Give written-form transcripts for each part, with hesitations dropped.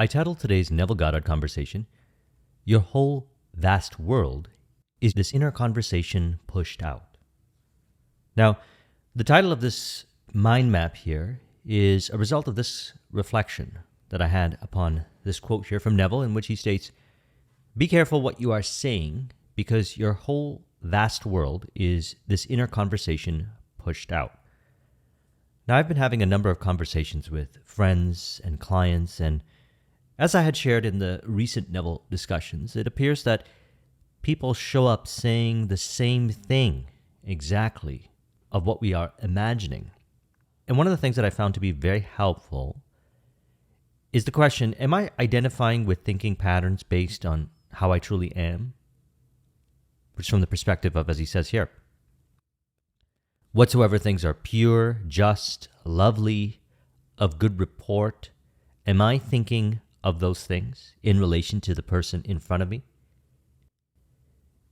I titled today's Neville Goddard conversation, Your Whole Vast World is This Inner Conversation Pushed Out. Now, the title of this mind map here is a result of this reflection that I had upon this quote here from Neville, in which he states, "Be careful what you are saying, because your whole vast world is this inner conversation pushed out." Now, I've been having a number of conversations with friends and clients, and as I had shared in the recent Neville discussions, it appears that people show up saying the same thing exactly of what we are imagining. And one of the things that I found to be very helpful is the question, am I identifying with thinking patterns based on how I truly am? Which from the perspective of, as he says here, whatsoever things are pure, just, lovely, of good report, am I thinking of those things in relation to the person in front of me?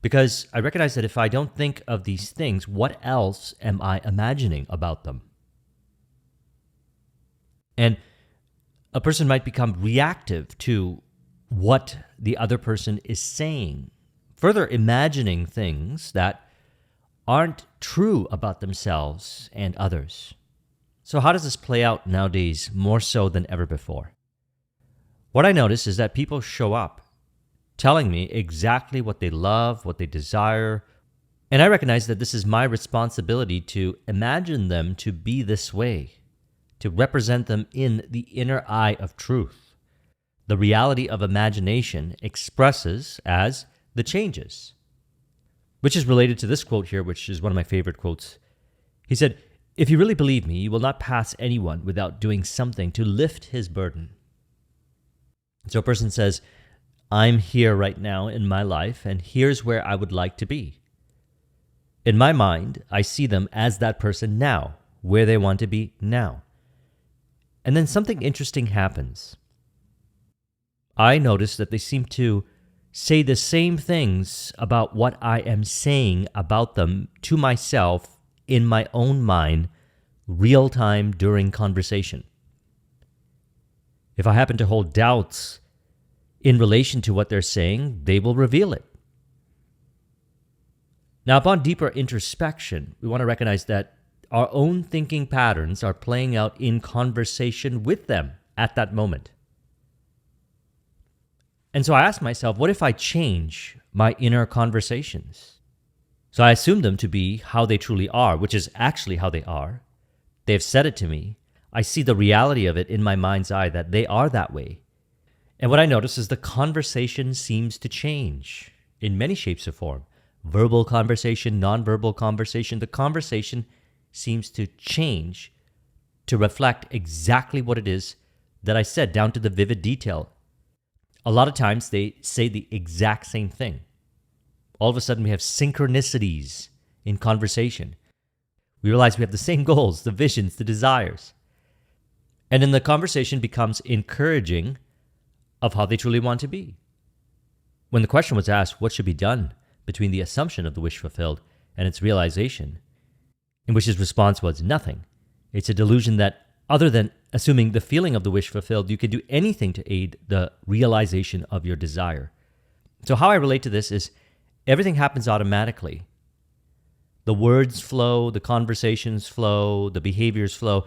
Because I recognize that if I don't think of these things, what else am I imagining about them? And a person might become reactive to what the other person is saying, further imagining things that aren't true about themselves and others. So how does this play out nowadays more so than ever before? What I notice is that people show up telling me exactly what they love, what they desire, and I recognize that this is my responsibility to imagine them to be this way, to represent them in the inner eye of truth. The reality of imagination expresses as the changes, which is related to this quote here, which is one of my favorite quotes. He said, "If you really believe me, you will not pass anyone without doing something to lift his burden." So a person says, I'm here right now in my life, and here's where I would like to be. In my mind, I see them as that person now, where they want to be now. And then something interesting happens. I notice that they seem to say the same things about what I am saying about them to myself in my own mind, real time during conversation. If I happen to hold doubts in relation to what they're saying, they will reveal it. Now, upon deeper introspection, we want to recognize that our own thinking patterns are playing out in conversation with them at that moment. And so I ask myself, what if I change my inner conversations? So I assume them to be how they truly are, which is actually how they are. They've said it to me. I see the reality of it in my mind's eye that they are that way. And what I notice is the conversation seems to change in many shapes or form. Verbal conversation, nonverbal conversation, the conversation seems to change to reflect exactly what it is that I said, down to the vivid detail. A lot of times they say the exact same thing. All of a sudden we have synchronicities in conversation. We realize we have the same goals, the visions, the desires. And then the conversation becomes encouraging of how they truly want to be. When the question was asked, what should be done between the assumption of the wish fulfilled and its realization, in which his response was nothing. It's a delusion that, other than assuming the feeling of the wish fulfilled, you can do anything to aid the realization of your desire. So how I relate to this is everything happens automatically. The words flow, the conversations flow, the behaviors flow,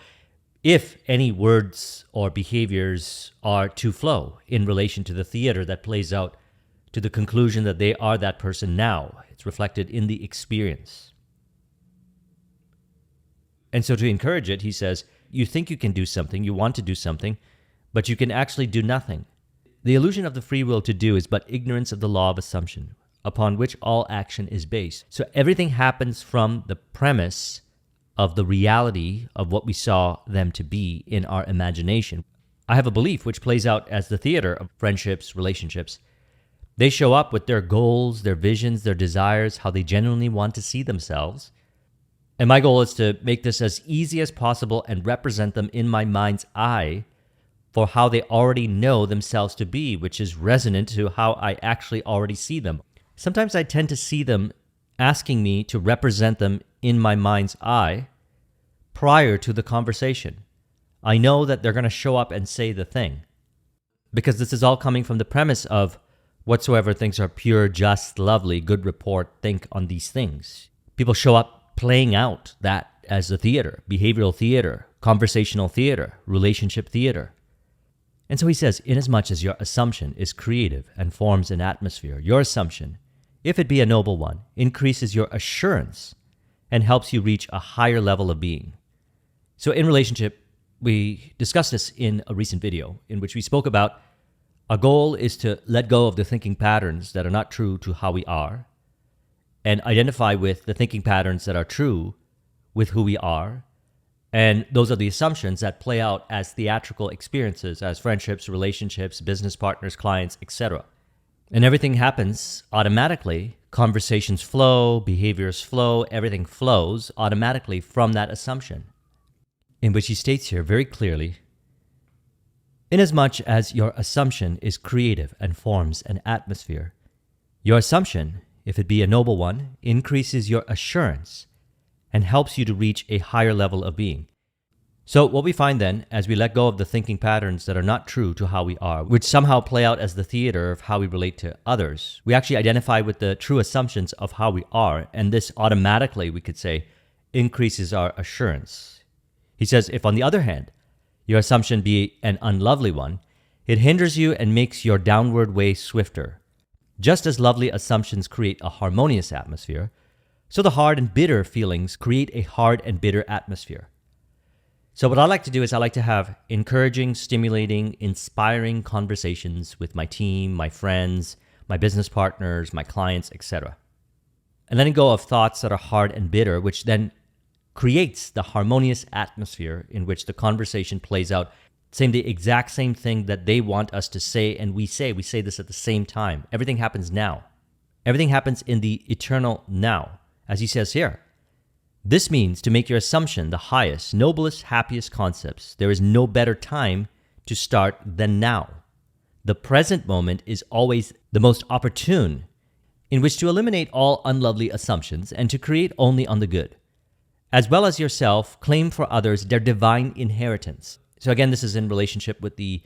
if any words or behaviors are to flow in relation to the theater that plays out to the conclusion that they are that person now. It's reflected in the experience. And so to encourage it, he says, you think you can do something, you want to do something, but you can actually do nothing. The illusion of the free will to do is but ignorance of the law of assumption, upon which all action is based. So everything happens from the premise of the reality of what we saw them to be in our imagination. I have a belief which plays out as the theater of friendships, relationships. They show up with their goals, their visions, their desires, how they genuinely want to see themselves. And my goal is to make this as easy as possible and represent them in my mind's eye for how they already know themselves to be, which is resonant to how I actually already see them. Sometimes I tend to see them asking me to represent them in my mind's eye prior to the conversation. I know that they're going to show up and say the thing. because this is all coming from the premise of whatsoever things are pure, just, lovely, good report, think on these things. People show up playing out that as a theater, behavioral theater, conversational theater, relationship theater. And so he says, inasmuch as your assumption is creative and forms an atmosphere, your assumption, if it be a noble one, increases your assurance and helps you reach a higher level of being. So in relationship, we discussed this in a recent video in which we spoke about our goal is to let go of the thinking patterns that are not true to how we are and identify with the thinking patterns that are true with who we are. And those are the assumptions that play out as theatrical experiences, as friendships, relationships, business partners, clients, etc. And everything happens automatically. Conversations flow, behaviors flow, everything flows automatically from that assumption. In which he states here very clearly, inasmuch as your assumption is creative and forms an atmosphere, your assumption, if it be a noble one, increases your assurance and helps you to reach a higher level of being. So what we find then, as we let go of the thinking patterns that are not true to how we are, which somehow play out as the theater of how we relate to others, we actually identify with the true assumptions of how we are, and this automatically, we could say, increases our assurance. He says, if on the other hand, your assumption be an unlovely one, it hinders you and makes your downward way swifter. Just as lovely assumptions create a harmonious atmosphere, so the hard and bitter feelings create a hard and bitter atmosphere. So what I like to do is I like to have encouraging, stimulating, inspiring conversations with my team, my friends, my business partners, my clients, etc. And letting go of thoughts that are hard and bitter, which then creates the harmonious atmosphere in which the conversation plays out, saying the exact same thing that they want us to say, and we say this at the same time. Everything happens now. Everything happens in the eternal now, as he says here. This means to make your assumption the highest, noblest, happiest concepts. There is no better time to start than now. The present moment is always the most opportune in which to eliminate all unlovely assumptions and to create only on the good. As well as yourself, claim for others their divine inheritance. So again, this is in relationship with the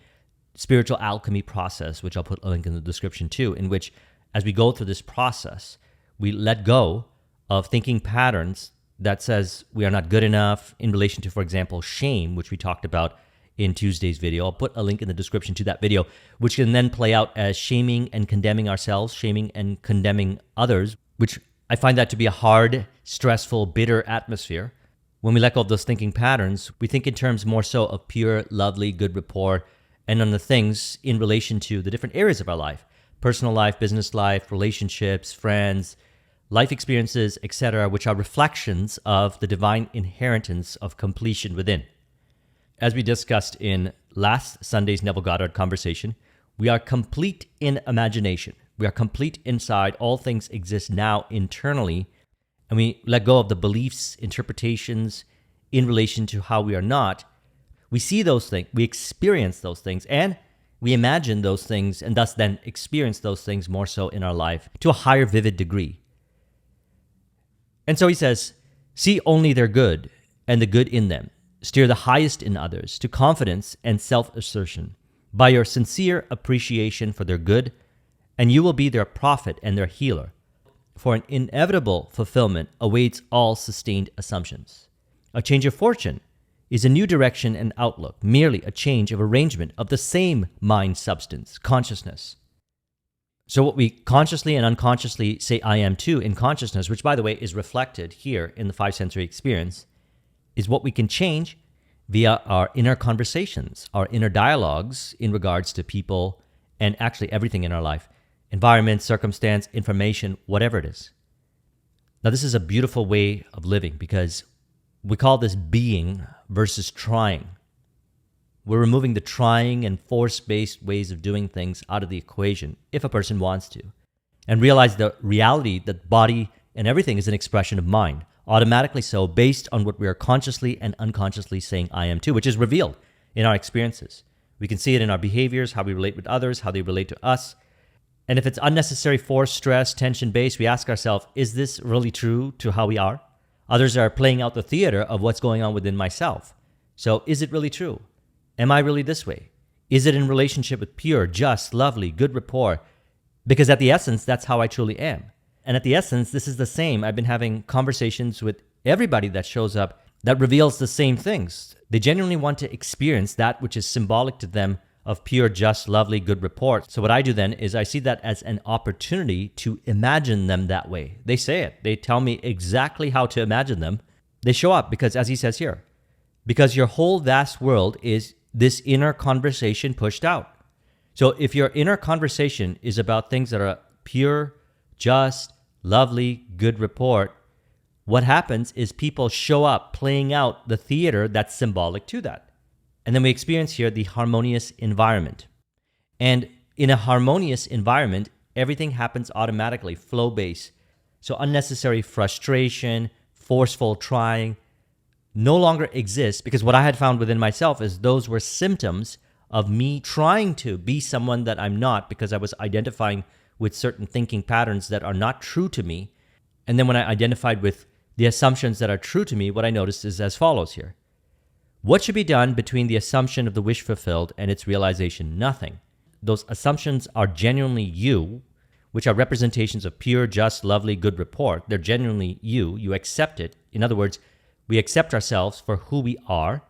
spiritual alchemy process, which I'll put a link in the description too, in which as we go through this process, we let go of thinking patterns that says we are not good enough in relation to, for example, shame, which we talked about in Tuesday's video. I'll put a link in the description to that video, which can then play out as shaming and condemning ourselves, shaming and condemning others, which I find that to be a hard, stressful, bitter atmosphere. When we let go of those thinking patterns, we think in terms more so of pure, lovely, good rapport, and on the things in relation to the different areas of our life, personal life, business life, relationships, friends, life experiences, etc., which are reflections of the divine inheritance of completion within. As we discussed in last Sunday's Neville Goddard conversation, we are complete in imagination. We are complete inside. All things exist now internally, and we let go of the beliefs, interpretations in relation to how we are not. We see those things, we experience those things, and we imagine those things, and thus then experience those things more so in our life to a higher vivid degree. And so he says, see only their good and the good in them. Steer the highest in others to confidence and self-assertion by your sincere appreciation for their good, and you will be their prophet and their healer. For an inevitable fulfillment awaits all sustained assumptions. A change of fortune is a new direction and outlook, merely a change of arrangement of the same mind substance, consciousness. So what we consciously and unconsciously say I am to in consciousness, which by the way is reflected here in the five sensory experience, is what we can change via our inner conversations, our inner dialogues in regards to people and actually everything in our life. Environment, circumstance, information, whatever it is. Now, this is a beautiful way of living because we call this being versus trying. We're removing the trying and force-based ways of doing things out of the equation if a person wants to, and realize the reality that body and everything is an expression of mind, automatically so based on what we are consciously and unconsciously saying I am to, which is revealed in our experiences. We can see it in our behaviors, how we relate with others, how they relate to us. And if it's unnecessary force, stress, tension-based, we ask ourselves, is this really true to how we are? Others are playing out the theater of what's going on within myself. So is it really true? Am I really this way? Is it in relationship with pure, just, lovely, good rapport? Because at the essence, that's how I truly am. And at the essence, this is the same. I've been having conversations with everybody that shows up that reveals the same things. They genuinely want to experience that which is symbolic to them of pure, just, lovely, good rapport. So what I do then is I see that as an opportunity to imagine them that way. They say it. They tell me exactly how to imagine them. They show up because, as he says here, because your whole vast world is this inner conversation pushed out. So if your inner conversation is about things that are pure, just, lovely, good rapport, what happens is people show up playing out the theater that's symbolic to that. And then we experience here the harmonious environment. And in a harmonious environment, everything happens automatically, flow-based. So unnecessary frustration, forceful trying no longer exists, because what I had found within myself is those were symptoms of me trying to be someone that I'm not, because I was identifying with certain thinking patterns that are not true to me. And then when I identified with the assumptions that are true to me, what I noticed is as follows here. What should be done between the assumption of the wish fulfilled and its realization? Nothing. Those assumptions are genuinely you, which are representations of pure, just, lovely, good rapport. They're genuinely you. You accept it. In other words, we accept ourselves for who we are,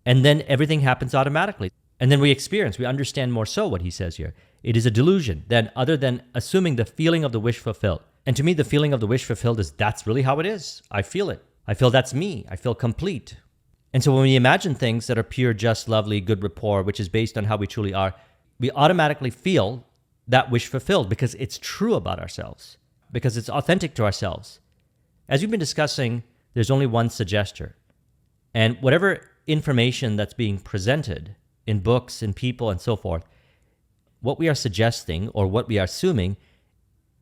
and then everything happens automatically. And then we experience, we understand more so what he says here. It is a delusion, then, other than assuming the feeling of the wish fulfilled. And to me, the feeling of the wish fulfilled is that's really how it is. I feel it. I feel that's me. I feel complete. And so when we imagine things that are pure, just, lovely, good rapport, which is based on how we truly are, we automatically feel that wish fulfilled because it's true about ourselves, because it's authentic to ourselves. As we've been discussing, there's only one suggester. And whatever information that's being presented in books, in people, and so forth, what we are suggesting or what we are assuming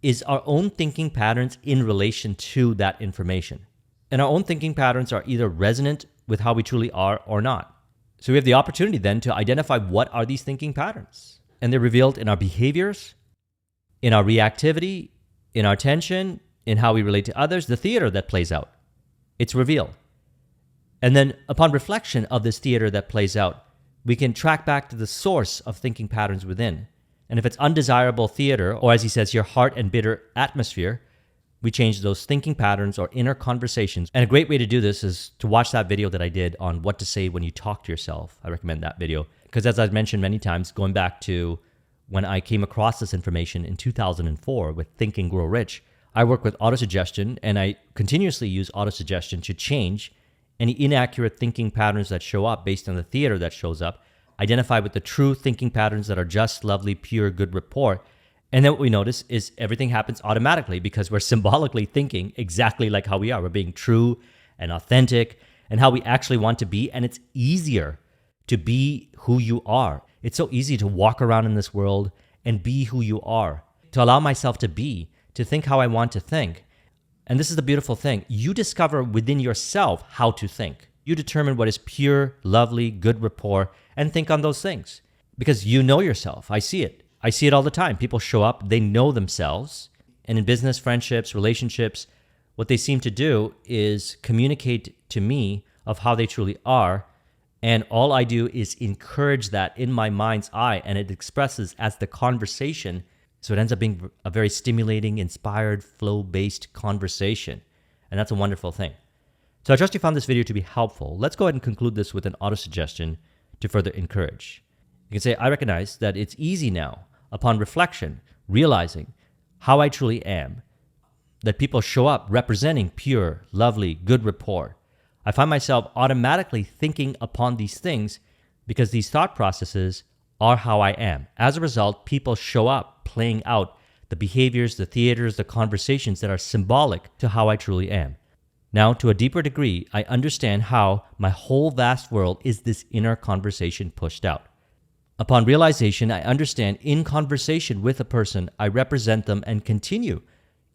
is our own thinking patterns in relation to that information. And our own thinking patterns are either resonant with how we truly are or not. So we have the opportunity then to identify what are these thinking patterns. And they're revealed in our behaviors, in our reactivity, in our tension, in how we relate to others, the theater that plays out. It's revealed. And then upon reflection of this theater that plays out, we can track back to the source of thinking patterns within. And if it's undesirable theater, or as he says here, heart and bitter atmosphere, we change those thinking patterns or inner conversations. And a great way to do this is to watch that video that I did on what to say when you talk to yourself. I recommend that video. Because as I've mentioned many times, going back to when I came across this information in 2004 with Think and Grow Rich, I work with autosuggestion, and I continuously use autosuggestion to change any inaccurate thinking patterns that show up based on the theater that shows up, identify with the true thinking patterns that are just, lovely, pure, good rapport. And then what we notice is everything happens automatically because we're symbolically thinking exactly like how we are. We're being true and authentic and how we actually want to be. And it's easier to be who you are. It's so easy to walk around in this world and be who you are, to allow myself to be, to think how I want to think. And this is the beautiful thing. You discover within yourself how to think. You determine what is pure, lovely, good rapport, and think on those things. Because you know yourself. I see it. I see it all the time. People show up, they know themselves. And in business, friendships, relationships, what they seem to do is communicate to me of how they truly are. And all I do is encourage that in my mind's eye, and it expresses as the conversation. So it ends up being a very stimulating, inspired, flow-based conversation. And that's a wonderful thing. So I trust you found this video to be helpful. Let's go ahead and conclude this with an auto-suggestion to further encourage. You can say, I recognize that it's easy now, upon reflection, realizing how I truly am, that people show up representing pure, lovely, good rapport. I find myself automatically thinking upon these things because these thought processes are how I am. As a result, people show up playing out the behaviors, the theaters, the conversations that are symbolic to how I truly am. Now, to a deeper degree, I understand how my whole vast world is this inner conversation pushed out. Upon realization, I understand in conversation with a person, I represent them and continue,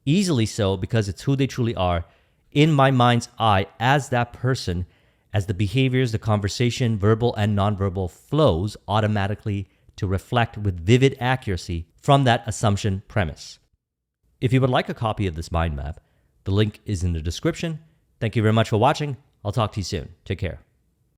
easily so because it's who they truly are, in my mind's eye as that person, as the behaviors, the conversation, verbal and nonverbal flows automatically to reflect with vivid accuracy from that assumption premise. If you would like a copy of this mind map, the link is in the description. Thank you very much for watching. I'll talk to you soon. Take care.